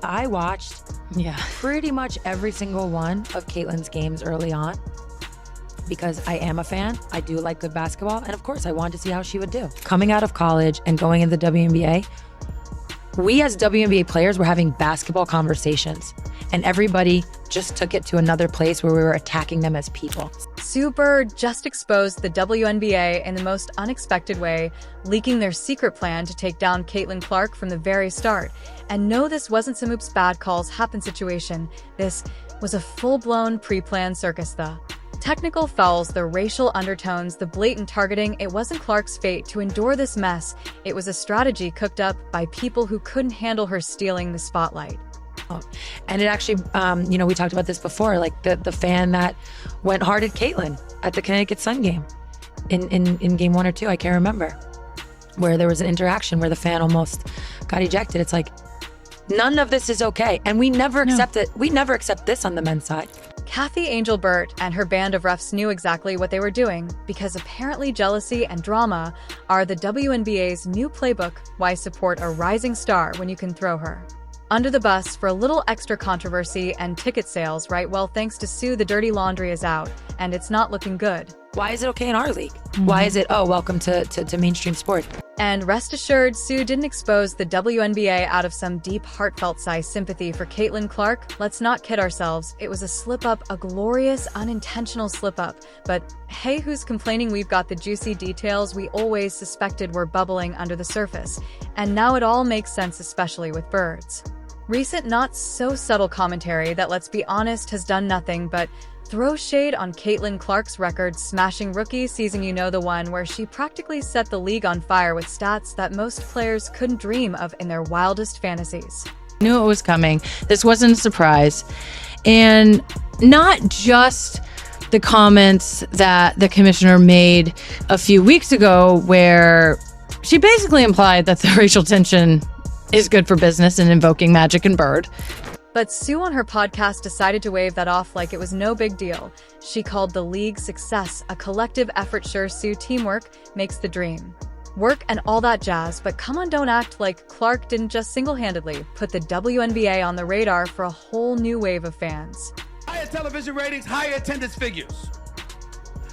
I watched pretty much every single one of Caitlin's games early on because I am a fan. I do like good basketball. And of course, I wanted to see how she would do. Coming out of college and going into the WNBA, we as WNBA players were having basketball conversations, and everybody just took it to another place where we were attacking them as people. Sue Bird just exposed the WNBA in the most unexpected way, leaking their secret plan to take down Caitlin Clark from the very start. And no, this wasn't some oops bad calls happen situation. This was a full-blown pre-planned circus. The technical fouls, the racial undertones, the blatant targeting, it wasn't Clark's fate to endure this mess. It was a strategy cooked up by people who couldn't handle her stealing the spotlight. And it actually, we talked about this before, like the fan that went hard at Caitlin at the Connecticut Sun game in game 1 or 2, I can't remember, where there was an interaction where the fan almost got ejected. It's like, none of this is okay. And we never accept it. We never accept this on the men's side. Kathy Angel Burt and her band of refs knew exactly what they were doing, because apparently jealousy and drama are the WNBA's new playbook. Why support a rising star when you can throw her under the bus for a little extra controversy and ticket sales, right? Well, thanks to Sue, the dirty laundry is out, and it's not looking good. Why is it okay in our league? Why is it, welcome to mainstream sport? And rest assured, Sue didn't expose the WNBA out of some deep, heartfelt sigh sympathy for Caitlin Clark. Let's not kid ourselves. It was a slip-up, a glorious, unintentional slip-up. But hey, who's complaining? We've got the juicy details we always suspected were bubbling under the surface. And now it all makes sense, especially with Bird's recent not-so-subtle commentary that, let's be honest, has done nothing but throw shade on Caitlin Clark's record-smashing rookie season. You know, the one where she practically set the league on fire with stats that most players couldn't dream of in their wildest fantasies. Knew it was coming. This wasn't a surprise. And not just the comments that the commissioner made a few weeks ago, where she basically implied that the racial tension is good for business and invoking Magic and Bird. But Sue on her podcast decided to wave that off like it was no big deal. She called the league's success a collective effort. Sure, Sue, teamwork makes the dream work and all that jazz, but come on, don't act like Clark didn't just single-handedly put the WNBA on the radar for a whole new wave of fans. Higher television ratings, higher attendance figures.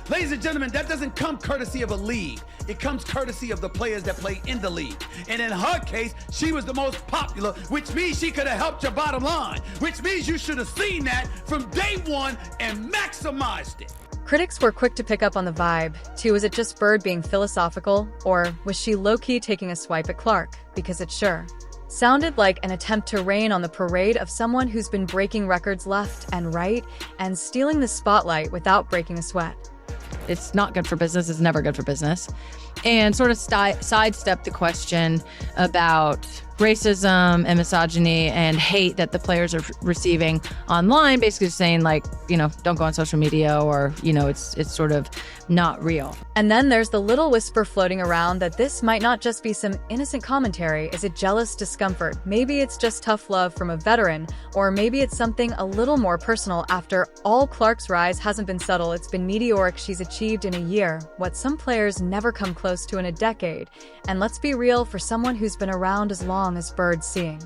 Ladies and gentlemen, that doesn't come courtesy of a league. It comes courtesy of the players that play in the league. And in her case, she was the most popular, which means she could have helped your bottom line, which means you should have seen that from day one and maximized it. Critics were quick to pick up on the vibe, too. Was it just Bird being philosophical, or was she low-key taking a swipe at Clark? Because it sure sounded like an attempt to rain on the parade of someone who's been breaking records left and right and stealing the spotlight without breaking a sweat. It's not good for business. It's never good for business. And sort of sidestep the question about racism and misogyny and hate that the players are receiving online, basically saying, like, don't go on social media, or, it's sort of not real. And then there's the little whisper floating around that this might not just be some innocent commentary. Is it jealous discomfort? Maybe it's just tough love from a veteran, or maybe it's something a little more personal. After all, Clark's rise hasn't been subtle. It's been meteoric. She's achieved in a year what some players never come close to in a decade. And let's be real, for someone who's been around as long as Bird, seeing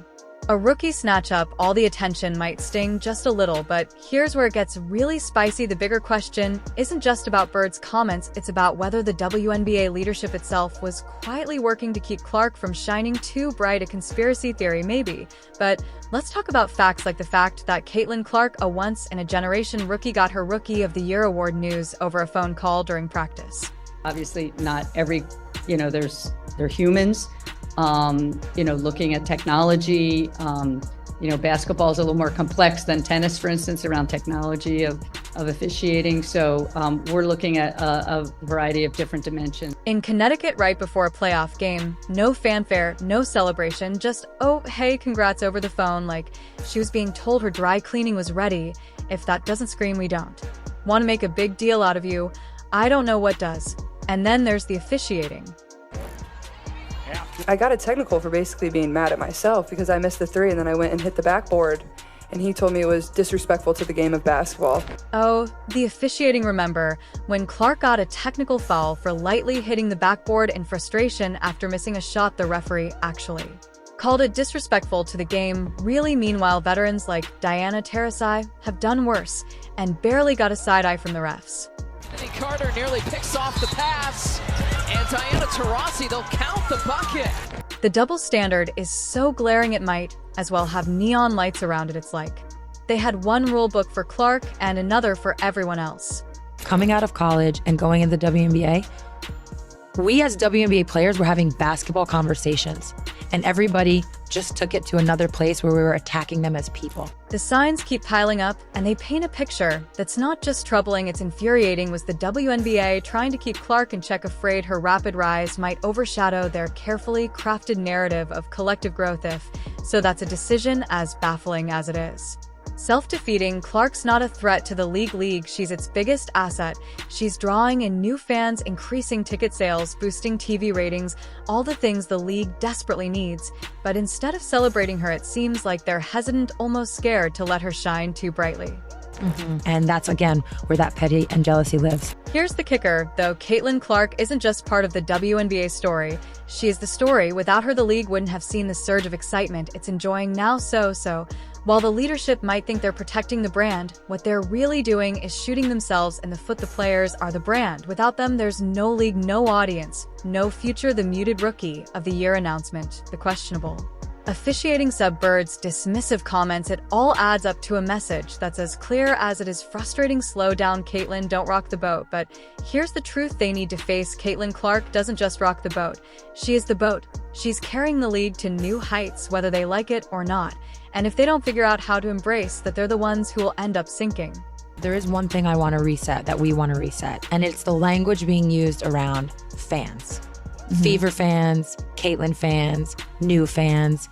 a rookie snatch up all the attention might sting just a little. But here's where it gets really spicy. The bigger question isn't just about Bird's comments, it's about whether the WNBA leadership itself was quietly working to keep Clark from shining too bright. A conspiracy theory, maybe. But let's talk about facts, like the fact that Caitlin Clark, a once-in-a-generation rookie, got her Rookie of the Year award news over a phone call during practice. Obviously, not every, they're humans. Looking at technology, basketball is a little more complex than tennis, for instance, around technology of officiating. So we're looking at a variety of different dimensions. In Connecticut, right before a playoff game, no fanfare, no celebration, just, oh, hey, congrats over the phone, like she was being told her dry cleaning was ready. If that doesn't scream, we don't want to make a big deal out of you, I don't know what does. And then there's the officiating. I got a technical for basically being mad at myself because I missed the three and then I went and hit the backboard, and he told me it was disrespectful to the game of basketball. Oh, the officiating. Remember when Clark got a technical foul for lightly hitting the backboard in frustration after missing a shot the referee actually called it disrespectful to the game. Really, meanwhile, veterans like Diana Taurasi have done worse and barely got a side-eye from the refs. Carter nearly picks off the pass, and Diana Taurasi, they'll count the bucket. The double standard is so glaring it might as well have neon lights around it. It's like they had one rule book for Clark and another for everyone else. Coming out of college and going into the WNBA, we as WNBA players were having basketball conversations, and everybody just took it to another place where we were attacking them as people. The signs keep piling up, and they paint a picture that's not just troubling, it's infuriating. Was the WNBA trying to keep Clark in check, afraid her rapid rise might overshadow their carefully crafted narrative of collective growth? So that's a decision as baffling as it is. Self-defeating, Clark's not a threat to the league. She's its biggest asset. She's drawing in new fans, increasing ticket sales, boosting TV ratings, all the things the league desperately needs. But instead of celebrating her, it seems like they're hesitant, almost scared to let her shine too brightly. And that's, again, where that petty and jealousy lives. Here's the kicker, though. Caitlin Clark isn't just part of the WNBA story. She is the story. Without her, the league wouldn't have seen the surge of excitement it's enjoying now. So while the leadership might think they're protecting the brand, what they're really doing is shooting themselves in the foot. The players are the brand. Without them, there's no league, no audience, no future. The muted Rookie of the Year announcement, the questionable officiating sub, Bird's dismissive comments, it all adds up to a message that's as clear as it is frustrating. Slow down, Caitlin, don't rock the boat. But here's the truth they need to face. Caitlin Clark doesn't just rock the boat. She is the boat. She's carrying the league to new heights, whether they like it or not. And if they don't figure out how to embrace that, they're the ones who will end up sinking. There is one thing I want to reset, that we want to reset, and it's the language being used around fans. Fever fans, Caitlin fans, new fans.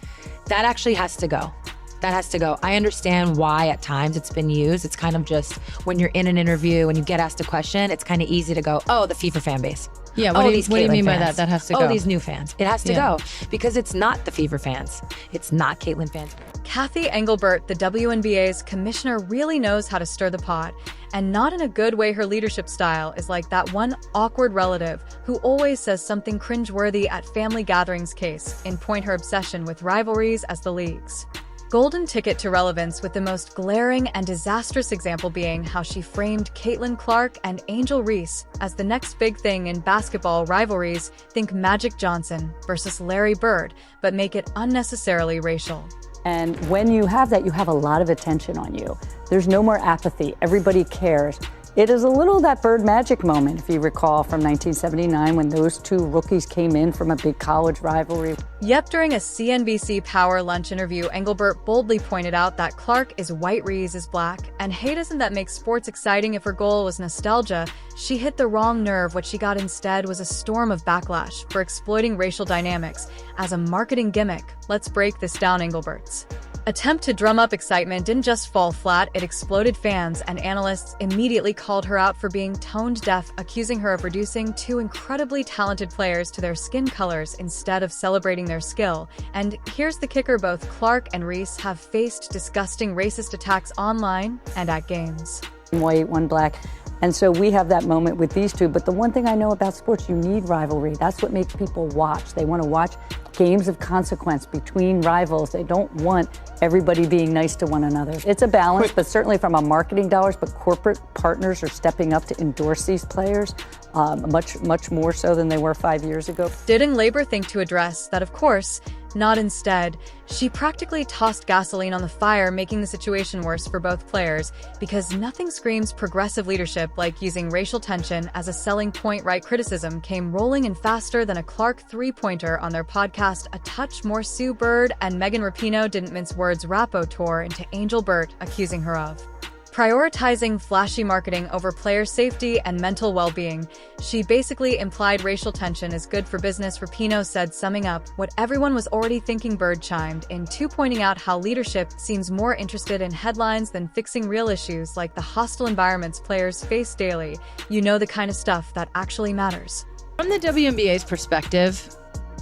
That actually has to go. That has to go. I understand why at times it's been used. It's kind of just when you're in an interview and you get asked a question, it's kind of easy to go, oh, the fever fan base. Yeah, what do you mean by fans. that? That has to go. Oh, these new fans. It has to go because it's not the fever fans. It's not Caitlin fans. Cathy Engelbert, the WNBA's commissioner, really knows how to stir the pot, and not in a good way. Her leadership style is like that one awkward relative who always says something cringeworthy at family gatherings. Case in point, her obsession with rivalries as the league's golden ticket to relevance, with the most glaring and disastrous example being how she framed Caitlin Clark and Angel Reese as the next big thing in basketball rivalries. Think Magic Johnson versus Larry Bird, but make it unnecessarily racial. And when you have that, you have a lot of attention on you. There's no more apathy. Everybody cares. It is a little that Bird Magic moment, if you recall, from 1979 when those two rookies came in from a big college rivalry. Yep, during a CNBC Power Lunch interview, Engelbert boldly pointed out that Clark is white, Reese is black, and hey, doesn't that make sports exciting? If her goal was nostalgia, she hit the wrong nerve. What she got instead was a storm of backlash for exploiting racial dynamics as a marketing gimmick. Let's break this down. Engelbert's attempt to drum up excitement didn't just fall flat, it exploded. Fans and analysts immediately called her out for being tone deaf, accusing her of reducing two incredibly talented players to their skin colors instead of celebrating their skill. And here's the kicker, both Clark and Reese have faced disgusting racist attacks online and at games. White, one black. And so we have that moment with these two. But the one thing I know about sports, you need rivalry. That's what makes people watch. They want to watch games of consequence between rivals. They don't want everybody being nice to one another. It's a balance, but certainly from a marketing dollars, but corporate partners are stepping up to endorse these players much more so than they were 5 years ago. Didn't Labor think to address that? Of course not. Instead, she practically tossed gasoline on the fire, making the situation worse for both players, because nothing screams progressive leadership like using racial tension as a selling point. Right criticism came rolling in faster than a Clark three-pointer on their podcast, A Touch More. Sue Bird and Megan Rapinoe didn't mince words. Rappo tore into Engelbert, accusing her of prioritizing flashy marketing over player safety and mental well-being. She basically implied racial tension is good for business. Rapinoe said, summing up what everyone was already thinking. Bird chimed in too, pointing out how leadership seems more interested in headlines than fixing real issues like the hostile environments players face daily. You know, the kind of stuff that actually matters. From the WNBA's perspective,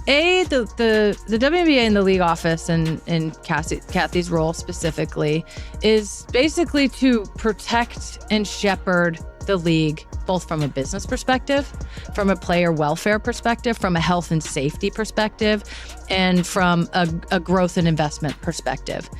the WNBA and the league office and Cathy's role specifically is basically to protect and shepherd the league, both from a business perspective, from a player welfare perspective, from a health and safety perspective, and from a growth and investment perspective.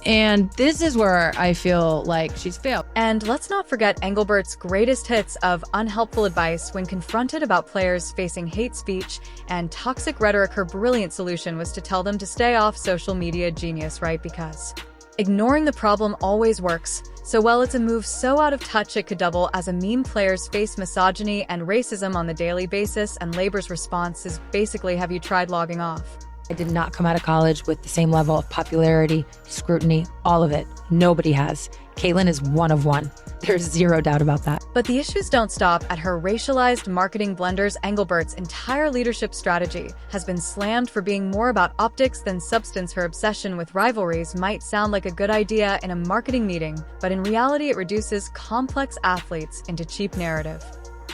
And this is where I feel like she's failed. And let's not forget Engelbert's greatest hits of unhelpful advice when confronted about players facing hate speech and toxic rhetoric. Her brilliant solution was to tell them to stay off social media. Genius, right? Because ignoring the problem always works. So while it's a move so out of touch it could double as a meme, players face misogyny and racism on the daily basis, and Labor's response is basically, have you tried logging off? I did not come out of college with the same level of popularity, scrutiny, all of it. Nobody has. Caitlyn is one of one. There's zero doubt about that. But the issues don't stop at her racialized marketing blunders. Engelbert's entire leadership strategy has been slammed for being more about optics than substance. Her obsession with rivalries might sound like a good idea in a marketing meeting, but in reality it reduces complex athletes into cheap narrative.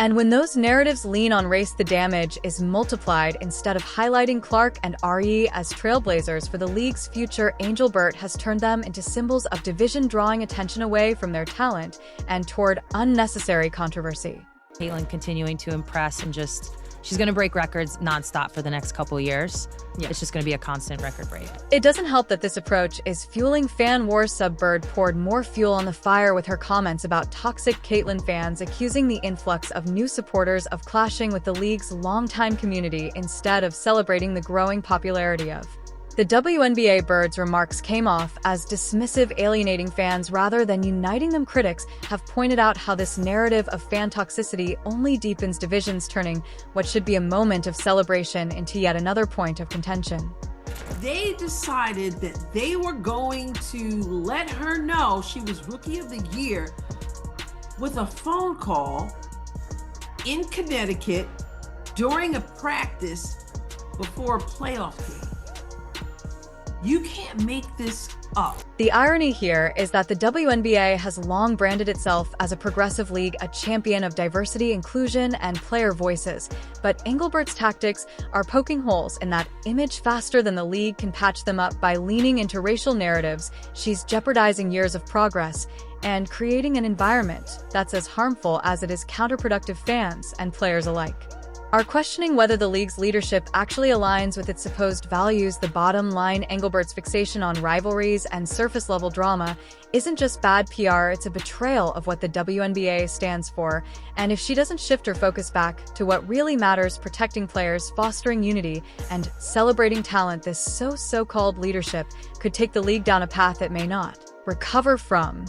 And when those narratives lean on race, the damage is multiplied. Instead of highlighting Clark and Ari as trailblazers for the league's future, Engelbert has turned them into symbols of division, drawing attention away from their talent and toward unnecessary controversy. Caitlyn continuing to impress and she's going to break records nonstop for the next couple years. Yeah. It's just going to be a constant record break. It doesn't help that this approach is fueling fan wars. Bird poured more fuel on the fire with her comments about toxic Caitlyn fans, accusing the influx of new supporters of clashing with the league's longtime community instead of celebrating the growing popularity of the WNBA. Bird's remarks came off as dismissive, alienating fans rather than uniting them. Critics have pointed out how this narrative of fan toxicity only deepens divisions, turning what should be a moment of celebration into yet another point of contention. They decided that they were going to let her know she was Rookie of the Year with a phone call in Connecticut during a practice before a playoff game. You can't make this up. The irony here is that the WNBA has long branded itself as a progressive league, a champion of diversity, inclusion, and player voices. But Engelbert's tactics are poking holes in that image faster than the league can patch them up. By leaning into racial narratives, she's jeopardizing years of progress and creating an environment that's as harmful as it is counterproductive. Fans and players alike are questioning whether the league's leadership actually aligns with its supposed values. The bottom line, Engelbert's fixation on rivalries and surface-level drama isn't just bad PR, it's a betrayal of what the WNBA stands for. And if she doesn't shift her focus back to what really matters, protecting players, fostering unity, and celebrating talent, this so-called leadership could take the league down a path it may not recover from.